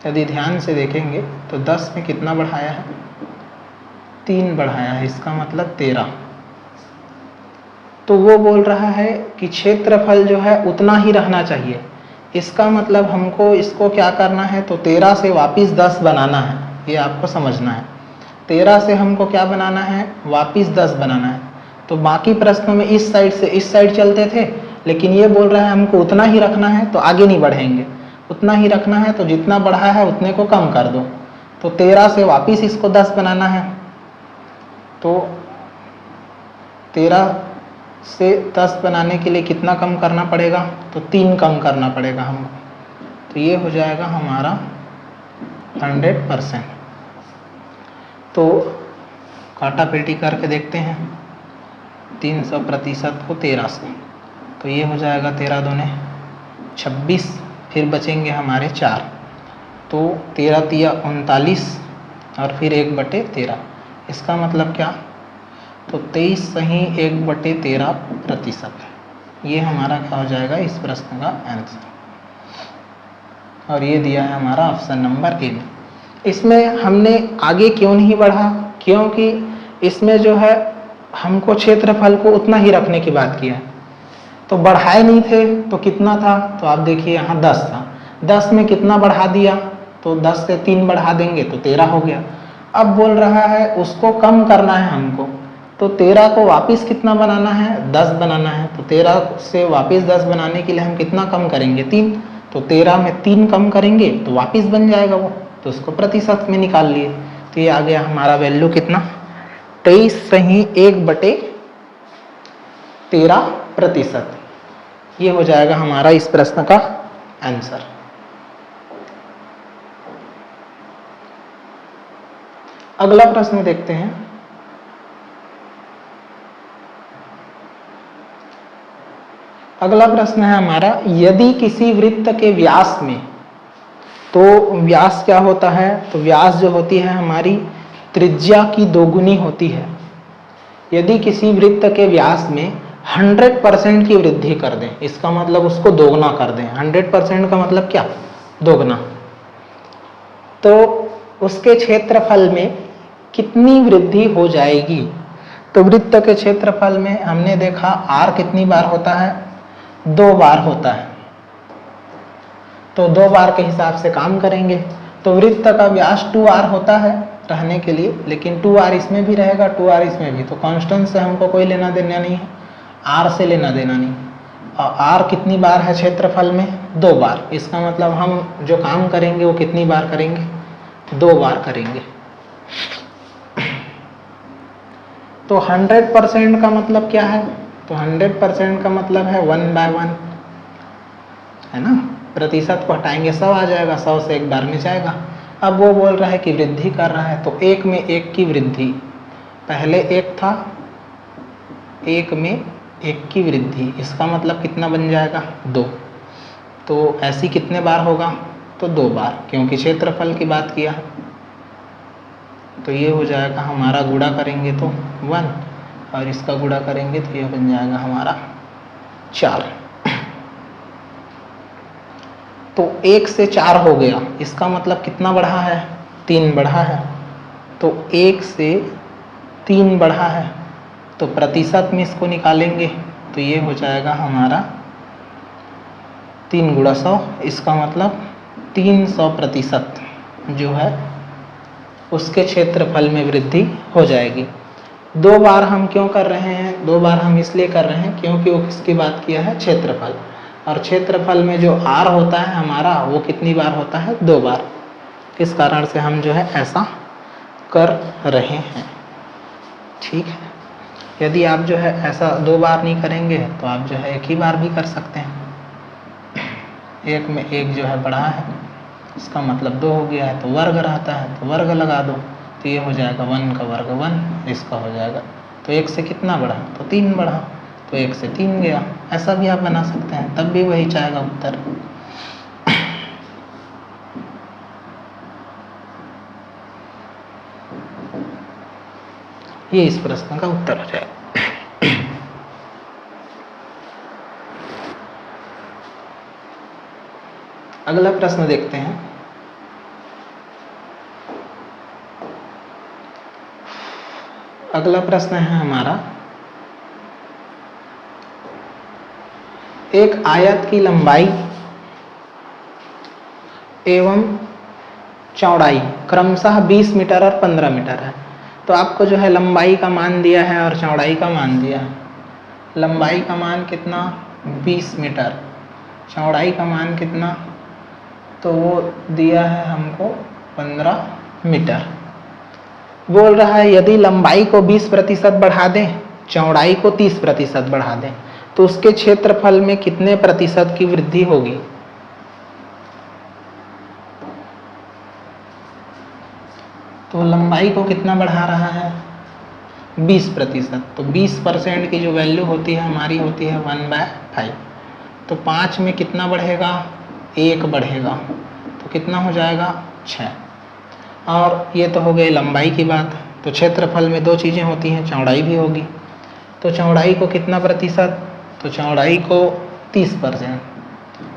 यदि ध्यान से देखेंगे तो 10 में कितना बढ़ाया है, 3 बढ़ाया है, इसका मतलब 13। तो वो बोल रहा है कि क्षेत्रफल जो है उतना ही रहना चाहिए। इसका मतलब हमको इसको क्या करना है, तो 13 से वापिस 10 बनाना है, ये आपको समझना है। 13 से हमको क्या बनाना है, वापिस 10 बनाना है। तो बाकी प्रश्नों में इस साइड से इस साइड चलते थे, लेकिन ये बोल रहा है हमको उतना ही रखना है, तो आगे नहीं बढ़ेंगे, उतना ही रखना है, तो जितना बढ़ा है उतने को कम कर दो। तो 13 से वापिस इसको 10 बनाना है, तो 13 से 10 बनाने के लिए कितना कम करना पड़ेगा, तो 3 कम करना पड़ेगा हमको, तो ये हो जाएगा हमारा 100%। तो काटा पेटी करके देखते हैं 300% को 13 से, तो ये हो जाएगा 13 दूने 26, फिर बचेंगे हमारे 4, तो 13 तिया 39 और फिर 1/13। इसका मतलब क्या, तो 23 सही 1/13%। ये हमारा क्या हो जाएगा इस प्रश्न का आंसर, और ये दिया है हमारा ऑप्शन नंबर ए में। इसमें हमने आगे क्यों नहीं बढ़ा, क्योंकि इसमें जो है हमको क्षेत्रफल को उतना ही रखने की बात की है, तो बढ़ाए नहीं थे तो कितना था, तो आप देखिए यहाँ 10 था, 10 में कितना बढ़ा दिया, तो 10 से 3 बढ़ा देंगे तो 13 हो गया। अब बोल रहा है उसको कम करना है हमको, तो 13 को वापस कितना बनाना है, 10 बनाना है। तो 13 से वापस 10 बनाने के लिए हम कितना कम करेंगे, 3, तो 13 में 3 कम करेंगे तो वापस बन जाएगा वो, तो उसको प्रतिशत में निकाल लिए, तो ये आ गया हमारा वैल्यू कितना, 23 सही 1/13%। ये हो जाएगा हमारा इस प्रश्न का आंसर। अगला प्रश्न देखते हैं। अगला प्रश्न है हमारा, यदि किसी वृत्त के व्यास में, तो व्यास क्या होता है, तो व्यास जो होती है हमारी त्रिज्या की दोगुनी होती है। यदि किसी वृत्त के व्यास में 100% की वृद्धि कर दें, इसका मतलब उसको दोगुना कर दें। 100% का मतलब क्या, दोगुना, तो उसके क्षेत्रफल में कितनी वृद्धि हो जाएगी। तो वृत्त के क्षेत्रफल में हमने देखा r कितनी बार होता है, 2 बार होता है। तो 2 बार के हिसाब से काम करेंगे। तो वृत्त का व्यास 2r होता है रहने के लिए, लेकिन 2r इसमें भी रहेगा, 2r इसमें भी। तो कांस्टेंट से हमको कोई लेना देना नहीं है, r से लेना देना नहीं। और r कितनी बार है क्षेत्रफल में, 2 बार। इसका मतलब हम जो काम करेंगे वो कितनी बार करेंगे, 2 बार करेंगे। तो 100% का मतलब क्या है, तो 100% का मतलब है 1/1, है ना। प्रतिशत को हटाएंगे 100 आ जाएगा, 100 से एक बार में जाएगा। अब वो बोल रहा है कि वृद्धि कर रहा है, तो 1 में 1 की वृद्धि, पहले 1 था, 1 में 1 की वृद्धि, इसका मतलब कितना बन जाएगा, 2। तो ऐसी कितने बार होगा, तो 2 बार, क्योंकि क्षेत्रफल की बात किया है। तो ये हो जाएगा हमारा, गुणा करेंगे तो 1, और इसका गुणा करेंगे तो ये बन जाएगा हमारा 4। तो 1 से 4 हो गया, इसका मतलब कितना बढ़ा है, 3 बढ़ा है। तो 1 से 3 बढ़ा है, तो प्रतिशत में इसको निकालेंगे तो ये हो जाएगा हमारा 3 × 100, इसका मतलब 300% जो है उसके क्षेत्रफल में वृद्धि हो जाएगी। 2 बार हम क्यों कर रहे हैं, 2 बार हम इसलिए कर रहे हैं क्योंकि वो किसकी बात किया है, क्षेत्रफल। और क्षेत्रफल में जो r होता है हमारा, वो कितनी बार होता है, 2 बार। इस कारण से हम जो है ऐसा कर रहे हैं, ठीक है। यदि आप जो है ऐसा 2 बार नहीं करेंगे तो आप जो है 1 ही बार भी कर सकते हैं। 1 में 1 जो है बढ़ा है, इसका मतलब 2 हो गया है, तो वर्ग रहता है तो वर्ग लगा दो, तो ये हो जाएगा 1 का वर्ग 1, इसका हो जाएगा। तो 1 से कितना बढ़ा, तो 3 बढ़ा, तो 1 से 3 गया। ऐसा भी आप बना सकते हैं, तब भी वही चाहेगा उत्तर। ये इस प्रश्न का उत्तर हो जाएगा। अगला प्रश्न देखते हैं। अगला प्रश्न है हमारा, एक आयत की लंबाई एवं चौड़ाई क्रमशः 20 मीटर और 15 मीटर है। तो आपको जो है लंबाई का मान दिया है और चौड़ाई का मान दिया है। लंबाई का मान कितना, 20 मीटर, चौड़ाई का मान कितना, तो वो दिया है हमको 15 मीटर। बोल रहा है यदि लंबाई को 20% बढ़ा दें, चौड़ाई को 30% बढ़ा दें, तो उसके क्षेत्रफल में कितने प्रतिशत की वृद्धि होगी। तो लंबाई को कितना बढ़ा रहा है, 20%। तो 20% की जो वैल्यू होती है हमारी होती है 1/5। तो 5 में कितना बढ़ेगा, 1 बढ़ेगा, तो कितना हो जाएगा, 6। और ये तो हो गई लंबाई की बात। तो क्षेत्रफल में 2 चीज़ें होती हैं, चौड़ाई भी होगी। तो चौड़ाई को कितना प्रतिशत, तो चौड़ाई को 30%।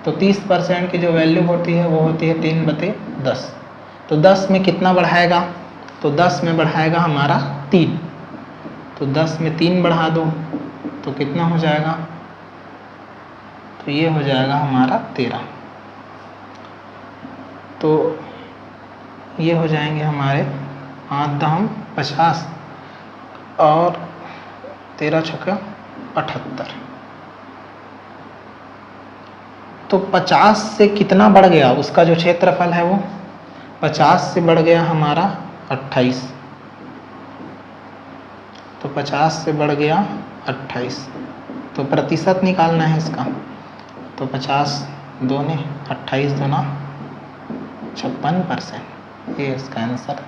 तो 30% की जो वैल्यू होती है वो होती है 3/10। तो 10 में कितना बढ़ाएगा, तो 10 में बढ़ाएगा हमारा 3। तो 10 में 3 बढ़ा दो तो कितना हो जाएगा, तो ये हो जाएगा हमारा 13। तो ये हो जाएंगे हमारे 8 दाम 50 और 13 छक्का 78। तो 50 से कितना बढ़ गया, उसका जो क्षेत्रफल है वो 50 से बढ़ गया हमारा 28। तो 50 से बढ़ गया 28। तो प्रतिशत निकालना है इसका। तो 50 दूने 28 दूना 56%, ये इसका आंसर।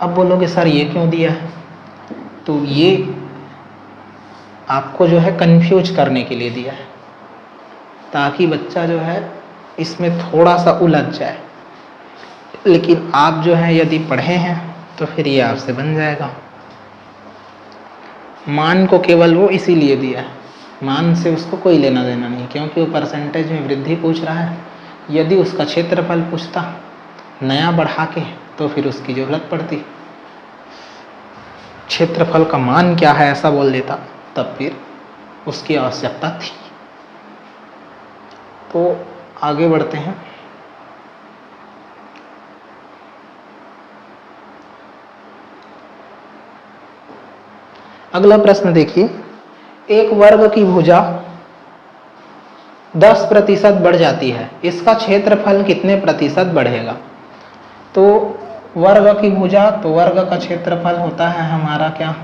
अब बोलोगे सर ये क्यों दिया है, तो ये आपको जो है कंफ्यूज करने के लिए दिया है, ताकि बच्चा जो है इसमें थोड़ा सा उलझ जाए। लेकिन आप जो है यदि पढ़े हैं तो फिर ये आपसे बन जाएगा। मान को केवल वो इसीलिए दिया है, मान से उसको कोई लेना देना नहीं, क्योंकि वो परसेंटेज में वृद्धि पूछ रहा है। यदि उसका क्षेत्रफल पूछता नया बढ़ा के तो फिर उसकी जरूरत पड़ती। क्षेत्रफल का मान क्या है ऐसा बोल देता, तब फिर उसकी आवश्यकता थी। तो आगे बढ़ते हैं। अगला प्रश्न देखिए, एक वर्ग की भुजा 10% बढ़ जाती है, इसका क्षेत्रफल कितने प्रतिशत बढ़ेगा? तो वर्ग की भुजा, तो वर्ग का क्षेत्रफल होता है हमारा क्या,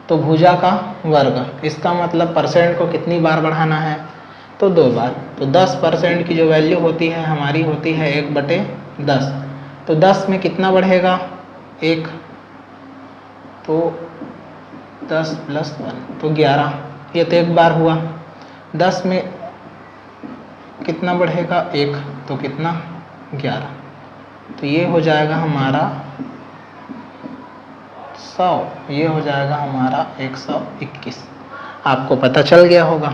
तो भुजा का वर्ग, इसका मतलब परसेंट को कितनी बार बढ़ाना है, तो 2 बार। तो 10% की जो वैल्यू होती है हमारी होती है 1/10, तो 10 में कितना बढ़ेगा, 1, तो 10 + 1 तो 11, ये तो एक बार हुआ। 10 में कितना बढ़ेगा, 1, तो कितना 11, तो ये हो जाएगा हमारा 100, ये हो जाएगा हमारा 121। आपको पता चल गया होगा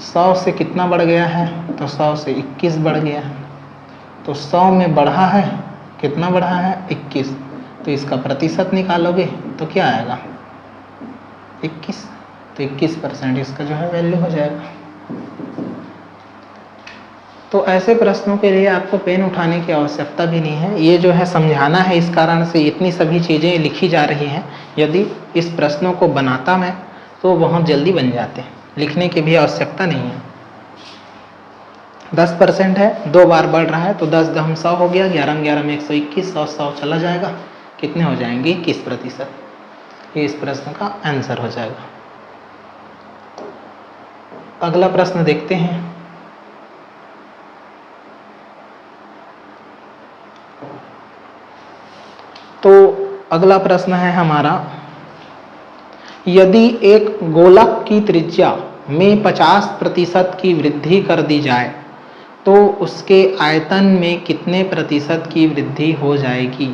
100 से कितना बढ़ गया है, तो 100 से 21 बढ़ गया है। तो 100 में बढ़ा है, कितना बढ़ा है, 21, तो इसका प्रतिशत निकालोगे तो क्या आएगा, 21, तो 21% इसका जो है वैल्यू हो जाएगा। तो ऐसे प्रश्नों के लिए आपको पेन उठाने की आवश्यकता भी नहीं है, ये जो है समझाना है, इस कारण से इतनी सभी चीज़ें लिखी जा रही हैं। यदि इस प्रश्नों को बनाता मैं तो बहुत जल्दी बन जाते हैं, लिखने की भी आवश्यकता नहीं है। 10% है, 2 बार बढ़ रहा है, तो 10 × 100 हो गया, 11 × 11 में 121, 100 चला जाएगा, कितने हो जाएंगे, 21%। ये इस प्रश्न का आंसर हो जाएगा। अगला प्रश्न देखते हैं। तो अगला प्रश्न है हमारा, यदि एक गोलक की त्रिज्या में 50% की वृद्धि कर दी जाए तो उसके आयतन में कितने प्रतिशत की वृद्धि हो जाएगी?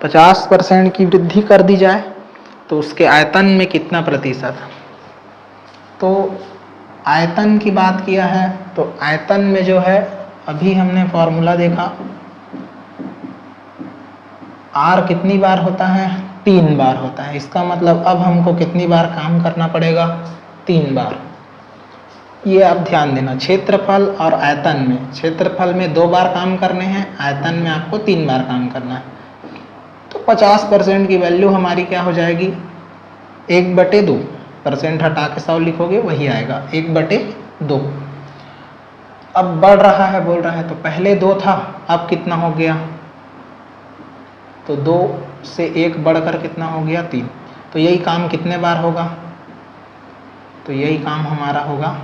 50% की वृद्धि कर दी जाए तो उसके आयतन में कितना प्रतिशत? तो आयतन की बात किया है, तो आयतन में जो है अभी हमने फॉर्मूला देखा, R कितनी बार होता है, 3 बार होता है। इसका मतलब अब हमको कितनी बार काम करना पड़ेगा, 3 बार। ये आप ध्यान देना, क्षेत्रफल और आयतन में, क्षेत्रफल में 2 बार काम करने हैं, आयतन में आपको 3 बार काम करना है। तो 50% की वैल्यू हमारी क्या हो जाएगी, 1/2, परसेंट हटा के 100 लिखोगे वही आएगा, 1/2। अब बढ़ रहा है बोल रहा है, तो पहले 2 था, अब कितना हो गया, तो 2 से 1 बढ़कर कितना हो गया, 3। तो यही काम कितने बार होगा, तो यही काम हमारा होगा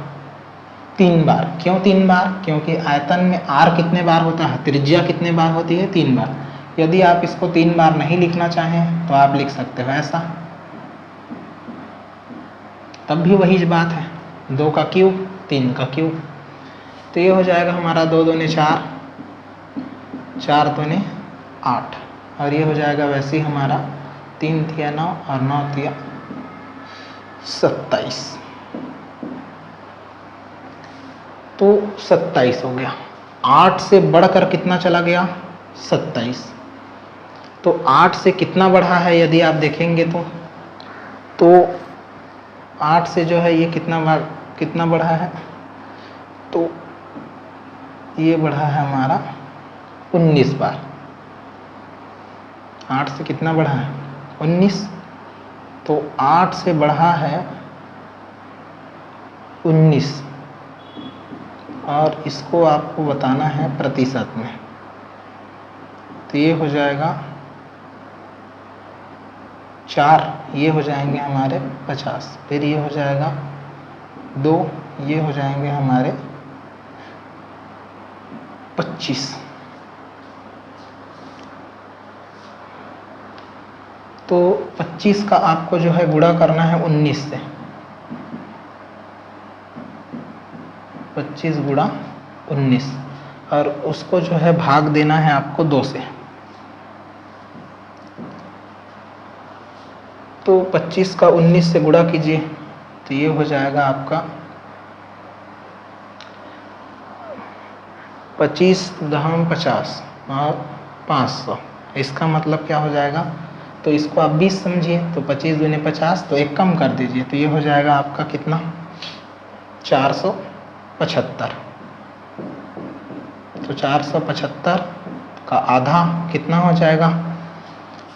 3 बार। क्यों 3 बार, क्योंकि आयतन में R कितने बार होता है, त्रिज्या कितने बार होती है, 3 बार। यदि आप इसको 3 बार नहीं लिखना चाहें तो आप लिख सकते हो ऐसा, तब भी वही बात है, 2 का क्यूब 3 का क्यूब। तो ये हो जाएगा हमारा 2 दूने 4, 4 दूने 8, और ये हो जाएगा वैसे ही हमारा 3 तिया 9 और 9 तिया 27, तो 27 हो गया। 8 से बढ़कर कितना चला गया, 27। तो 8 से कितना बढ़ा है यदि आप देखेंगे तो 8 से जो है ये कितना बढ़ा है, तो ये बढ़ा है हमारा 19 बार। 8 से कितना बढ़ा है, 19, तो 8 से बढ़ा है 19, और इसको आपको बताना है प्रतिशत में, तो ये हो जाएगा 4, ये हो जाएंगे हमारे 50, फिर ये हो जाएगा 2, ये हो जाएंगे हमारे 25। तो 25 का आपको जो है गुणा करना है 19 से, 25 × 19, और उसको जो है भाग देना है आपको 2 से। तो 25 का 19 से गुणा कीजिए, तो ये हो जाएगा आपका 25 × 50 और 500। इसका मतलब क्या हो जाएगा, तो इसको आप 20 समझिए, तो 25 दूनी 50, तो एक कम कर दीजिए, तो ये हो जाएगा आपका कितना 475। तो 475 का आधा कितना हो जाएगा,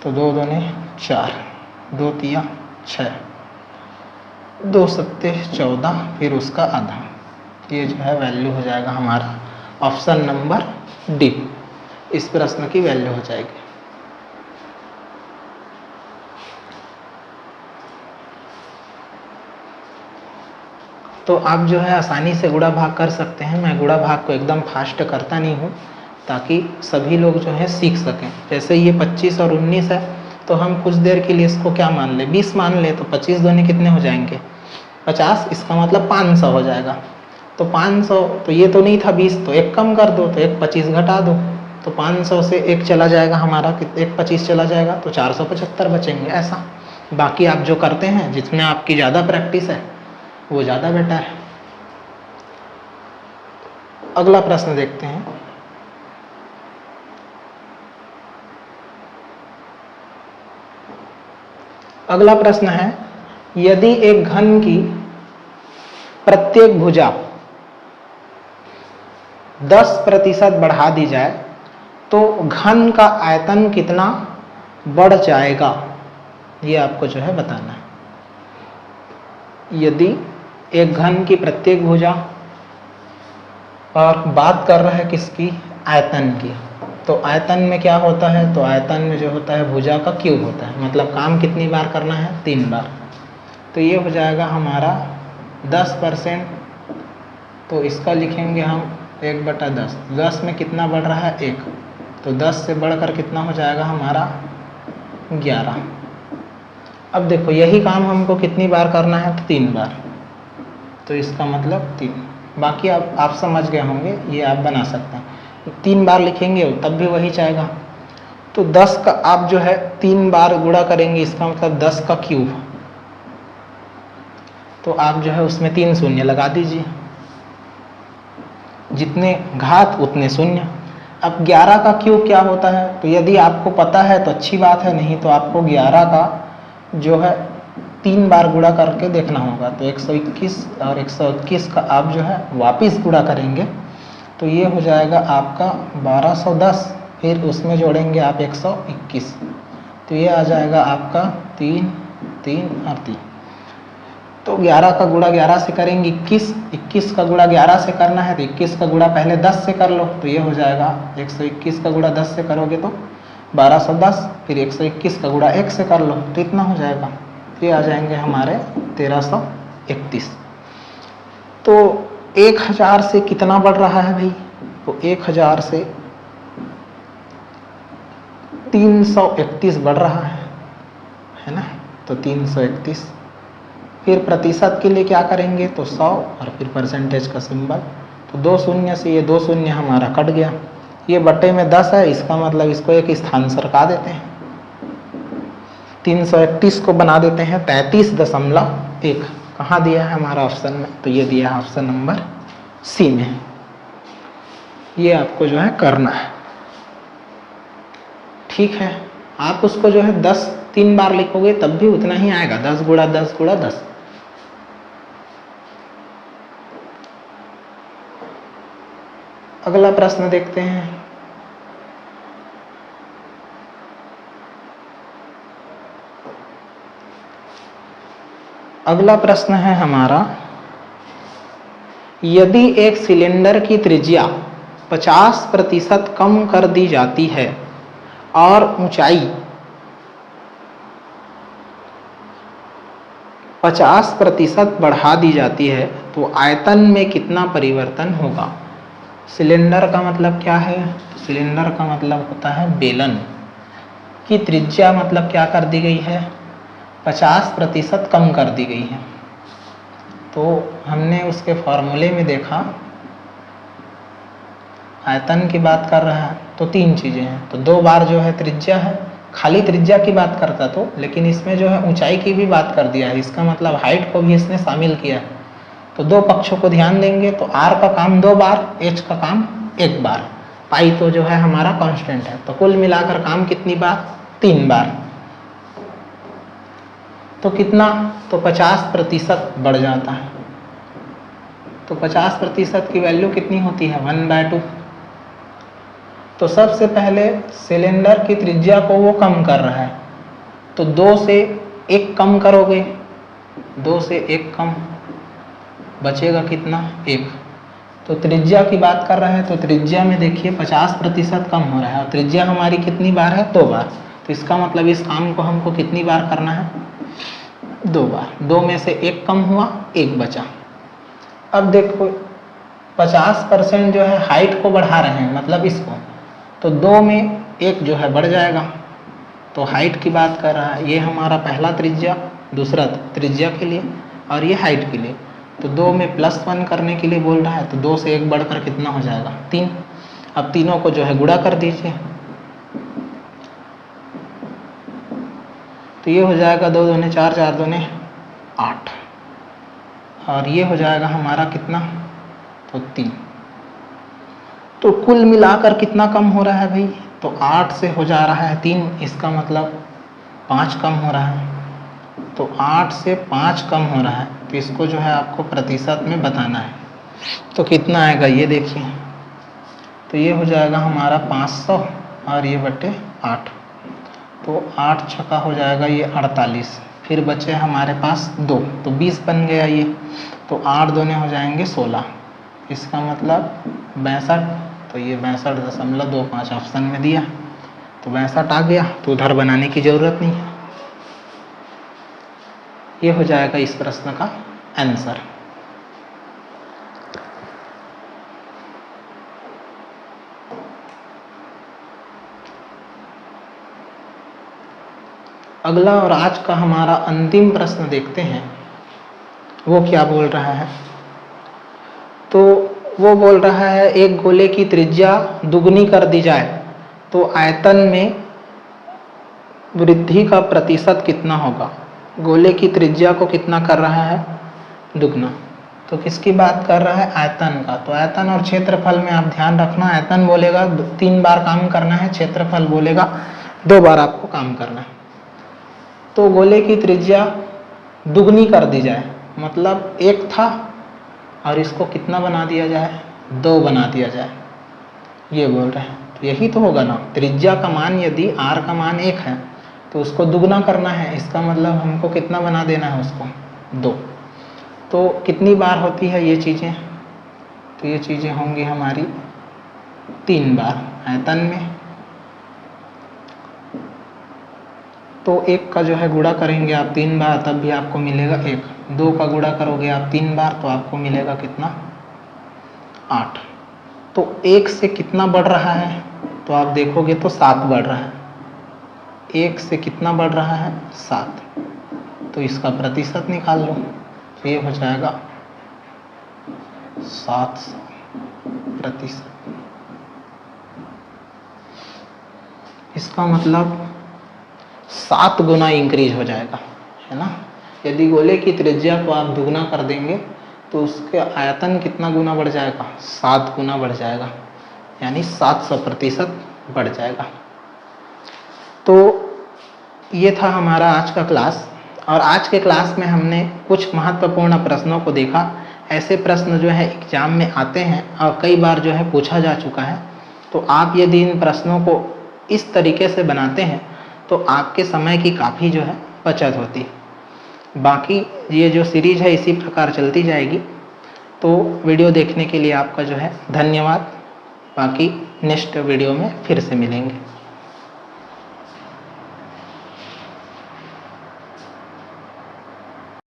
तो 2 दूनी 4, 2 तिया 6, 2 सत्ते 14, फिर उसका आधा। ये जो है वैल्यू हो जाएगा हमारा ऑप्शन नंबर डी, इस प्रश्न की वैल्यू हो जाएगी। तो आप जो है आसानी से गुणा भाग कर सकते हैं। मैं गुणा भाग को एकदम फास्ट करता नहीं हूँ ताकि सभी लोग जो है सीख सकें। जैसे ये 25 और 19 है, तो हम कुछ देर के लिए इसको क्या मान ले, 20 मान ले, तो 25 दूनी कितने हो जाएंगे 50, इसका मतलब 500 हो जाएगा। तो 500, तो ये तो नहीं था 20, तो एक कम कर दो, तो एक 25 घटा दो, तो 500 से एक चला जाएगा हमारा, एक 25 चला जाएगा, तो 475 बचेंगे। ऐसा बाकी आप जो करते हैं, जिसमें आपकी ज़्यादा प्रैक्टिस है वो ज़्यादा बेटर है। अगला प्रश्न देखते हैं। अगला प्रश्न है, यदि एक घन की प्रत्येक भुजा 10% बढ़ा दी जाए तो घन का आयतन कितना बढ़ जाएगा, ये आपको जो है बताना है। यदि एक घन की प्रत्येक भुजा, और बात कर रहा है किसकी, आयतन की, तो आयतन में क्या होता है, तो आयतन में जो होता है भुजा का क्यूब होता है, मतलब काम कितनी बार करना है, 3 बार। तो ये हो जाएगा हमारा 10%, तो इसका लिखेंगे हम 1/10। 10 में कितना बढ़ रहा है 1, तो 10 से बढ़कर कितना हो जाएगा हमारा 11। अब देखो यही काम हमको कितनी बार करना है, तो 3 बार, तो इसका मतलब 3। बाकी आप समझ गए होंगे, ये आप बना सकते हैं। 3 बार लिखेंगे तब भी वही जाएगा। तो 10 का आप जो है 3 बार गुणा करेंगे, इसका मतलब 10 का क्यूब, तो आप जो है उसमें 3 शून्य लगा दीजिए, जितने घात उतने शून्य। अब 11 का क्यूब क्या होता है, तो यदि आपको पता है तो अच्छी बात है, नहीं तो आपको 11 का जो है 3 बार गुणा करके देखना होगा। तो 121 और 121 का आप जो है वापिस गुणा करेंगे, तो ये हो जाएगा आपका 1210, फिर उसमें जोड़ेंगे आप 121, तो ये आ जाएगा आपका 3, 3 और 3। तो 11 का गुणा 11 से करेंगे 21, 21 का गुणा 11 से करना है, तो 21 का गुणा पहले 10 से कर लो, तो ये हो जाएगा 121 का गुणा 10 से करोगे तो 1210, फिर 121 का गुणा 1 से कर लो, तो इतना हो जाएगा, ये आ जाएंगे हमारे 1331। तो 1000 से कितना बढ़ रहा है भाई, तो 1000 से 331 बढ़ रहा है ना, तो 331। फिर प्रतिशत के लिए क्या करेंगे, तो 100 और फिर परसेंटेज का सिंबल, तो 2 शून्य से ये 2 शून्य हमारा कट गया, ये बटे में 10 है, इसका मतलब इसको एक स्थान सरका देते हैं, 331 को बना देते हैं 33.1। कहाँ दिया है हमारा ऑप्शन में, तो ये दिया है ऑप्शन नंबर सी में। ये आपको जो है करना है, ठीक है। आप उसको जो है 10 3 बार लिखोगे तब भी उतना ही आएगा, 10 गुणा 10 गुणा 10। अगला प्रश्न देखते हैं। अगला प्रश्न है हमारा, यदि एक सिलेंडर की त्रिज्या 50% कम कर दी जाती है और ऊंचाई 50% बढ़ा दी जाती है, तो आयतन में कितना परिवर्तन होगा। सिलेंडर का मतलब क्या है, सिलेंडर का मतलब होता है बेलन की त्रिज्या, मतलब क्या कर दी गई है, 50% कम कर दी गई है। तो हमने उसके फॉर्मूले में देखा, आयतन की बात कर रहा है तो 3 चीज़ें हैं, तो 2 बार जो है त्रिज्या है, खाली त्रिज्या की बात करता तो, लेकिन इसमें जो है ऊंचाई की भी बात कर दिया है, इसका मतलब हाइट को भी इसने शामिल किया है। तो 2 पक्षों को ध्यान देंगे, तो r का काम 2 बार, h का काम 1 बार, पाई तो जो है हमारा कांस्टेंट है, तो कुल मिलाकर काम कितनी बार, 3 बार। तो कितना, तो 50% बढ़ जाता है। तो 50% की वैल्यू कितनी होती है, 1/2। तो सबसे पहले सिलेंडर की त्रिज्या को वो कम कर रहा है, तो 2 से 1 कम करोगे, 2 से 1 कम, बचेगा कितना, 1। तो त्रिज्या की बात कर रहा है, तो त्रिज्या में देखिए 50% कम हो रहा है, और त्रिज्या हमारी कितनी बार है, 2 बार। तो इसका मतलब इस काम को हमको कितनी बार करना है, 2 बार। 2 में से 1 कम हुआ, 1 बचा। अब देखो 50% जो है हाइट को बढ़ा रहे हैं, मतलब इसको, तो 2 में 1 जो है बढ़ जाएगा। तो हाइट की बात कर रहा है, ये हमारा पहला त्रिज्या, दूसरा त्रिज्या के लिए, और ये हाइट के लिए। तो 2 में +1 करने के लिए बोल रहा है, तो 2 से 1 बढ़कर कितना हो जाएगा, 3। अब तीनों को जो है गुणा कर दीजिए, तो ये हो जाएगा 2 दूने 4, 4 दूने 8, और ये हो जाएगा हमारा कितना, तो 3। तो कुल मिलाकर कितना कम हो रहा है भाई, तो 8 से हो जा रहा है 3, इसका मतलब 5 कम हो रहा है। तो 8 से 5 कम हो रहा है, तो इसको जो है आपको प्रतिशत में बताना है। तो कितना आएगा ये देखिए, तो ये हो जाएगा हमारा 500, और ये बटे 8, तो 8 छक्का हो जाएगा ये 48। फिर बचे हमारे पास 2, तो 20 बन गया ये। तो 8 दूने हो जाएंगे 16, इसका मतलब 62। तो ये 62.25 ऑप्शन में दिया, तो 62 आ गया, तो उधर बनाने की ज़रूरत नहीं है। ये हो जाएगा इस प्रश्न का आंसर। अगला और आज का हमारा अंतिम प्रश्न देखते हैं, वो क्या बोल रहा है। तो वो बोल रहा है, एक गोले की त्रिज्या दुगनी कर दी जाए तो आयतन में वृद्धि का प्रतिशत कितना होगा। गोले की त्रिज्या को कितना कर रहा है, दुगना। तो किसकी बात कर रहा है, आयतन का। तो आयतन और क्षेत्रफल में आप ध्यान रखना, आयतन बोलेगा 3 बार काम करना है, क्षेत्रफल बोलेगा 2 बार आपको काम करना है। तो गोले की त्रिज्या दुगनी कर दी जाए, मतलब 1 था और इसको कितना बना दिया जाए, 2 बना दिया जाए, ये बोल रहे हैं। तो यही तो होगा ना, त्रिज्या का मान यदि r का मान 1 है तो उसको दुगना करना है, इसका मतलब हमको कितना बना देना है उसको, 2। तो कितनी बार होती है ये चीज़ें, तो ये चीज़ें होंगी हमारी 3 बार आयतन में। तो 1 का जो है गुणा करेंगे आप 3 बार, तब भी आपको मिलेगा 1। 2 का गुणा करोगे आप 3 बार, तो आपको मिलेगा कितना, 8। तो 1 से कितना बढ़ रहा है, तो आप देखोगे तो 7 बढ़ रहा है। 1 से कितना बढ़ रहा है, 7। तो इसका प्रतिशत निकाल लो, तो ये हो जाएगा 700%। इसका मतलब 7 गुना इंक्रीज हो जाएगा, है ना। यदि गोले की त्रिज्या को आप दुगना कर देंगे तो उसके आयतन कितना गुना बढ़ जाएगा, 7 गुना बढ़ जाएगा, यानी 700% बढ़ जाएगा। तो ये था हमारा आज का क्लास, और आज के क्लास में हमने कुछ महत्वपूर्ण प्रश्नों को देखा। ऐसे प्रश्न जो है एग्जाम में आते हैं और कई बार जो है पूछा जा चुका है। तो आप यदि इन प्रश्नों को इस तरीके से बनाते हैं तो आपके समय की काफ़ी जो है बचत होती है। बाकी ये जो सीरीज़ है इसी प्रकार चलती जाएगी। तो वीडियो देखने के लिए आपका जो है धन्यवाद। बाकी नेक्स्ट वीडियो में फिर से मिलेंगे।